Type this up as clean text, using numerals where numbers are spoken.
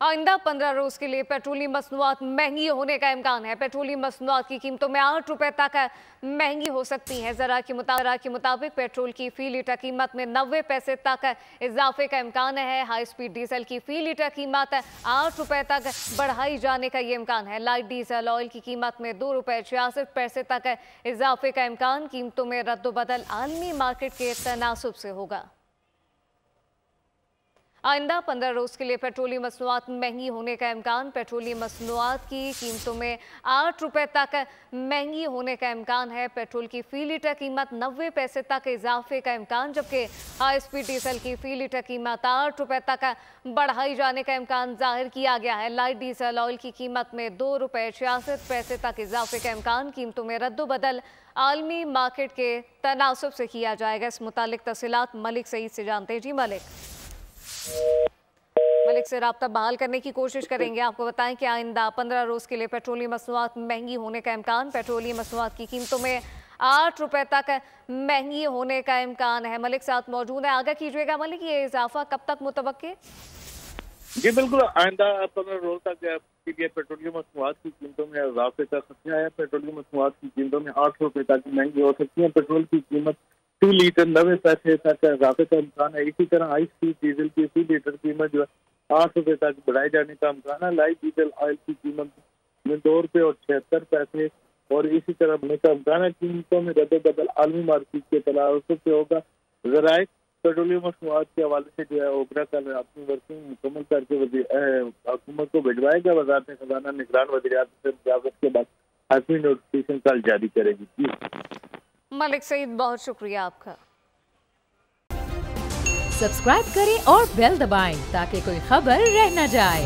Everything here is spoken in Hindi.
आइंदा 15 रोज के लिए पेट्रोलियम मसनूआत महंगी होने का इम्कान है। पेट्रोलियम मसनूआत की कीमतों में 8 रुपए तक महंगी हो सकती हैं। ज़रा के मुताबिक पेट्रोल की फी लीटर कीमत में 90 पैसे तक इजाफे का इम्कान है। हाई स्पीड डीजल की फी लीटर कीमत 8 रुपए तक बढ़ाई जाने का ये इम्कान है। लाइट डीजल ऑयल की कीमत में 2 रुपए 66 पैसे तक इजाफे का इम्कान। कीमतों में रद्दोबदल आलमी मार्केट के तनासुब से होगा। आइंदा 15 रोज के लिए पेट्रोलियम मसनूआत महंगी होने का इम्कान। पेट्रोलियम मसनूआत की कीमतों में 8 रुपए तक महंगी होने का इम्कान है। पेट्रोल की फी लीटर कीमत 90 पैसे तक इजाफे का इम्कान, जबकि हाई स्पीड डीजल की फी लीटर कीमत 8 रुपए तक बढ़ाई जाने का इम्कान जाहिर किया गया है। लाइट डीजल ऑयल की कीमत में 2 रुपए 66 पैसे तक इजाफे का इम्कान। कीमतों में रद्दोबदल आलमी मार्केट के तनासुब से किया जाएगा। इस मुतालिक तफसीलात मलिक सईद से जानते हैं। जी मलिक से राब्ता बहाल करने की कोशिश करेंगे। आपको बताएं कि आइंदा 15 रोज के लिए पेट्रोलियम मसनूआत महंगी होने का इम्कान। पेट्रोलियम मसनूआत की कीमतों में 8 रुपए तक महंगी होने का इम्कान है। मलिक साथ मौजूद है, आगाह कीजिएगा मलिक, ये इजाफा कब तक मुतवक्के? जी बिल्कुल, आइंदा 15 रोज तक के लिए पेट्रोलियम मसनूआत की कीमतों में इजाफे का खतरा है। पेट्रोलियम मसनूआत की कीमतों में 8 रुपए तक महंगी हो सकती है। पेट्रोल की कीमत 2 लीटर 90 पैसे तक इजाफे का इम्कान है। इसी तरह हाई स्पीड डीजल की 2 लीटर कीमत जो है 8 रुपए तक बढ़ाए जाने का इम्कान है। लाइट डीजल ऑयल की कीमत में 2 रुपए और 76 पैसे और इसी तरह बढ़ने का इम्कान है। कीमतों में रद्दोबदल आलमी मार्केट के तनासुब से होगा। जराए पेट्रोलियम मसनूआत के हवाले से जो है ओबरा कल अपनी वर्किंग मुकम्मल करके हुकूमत को भिजवाएगा। वज़ारत खजाना निगरान वज़ीर-ए-आज़म से मुआवज़त के बाद हतमी नोटिफिकेशन कल जारी करेगी। मलिक सईद, बहुत शुक्रिया आपका। सब्सक्राइब करें और बेल दबाएं ताकि कोई खबर रह न जाए।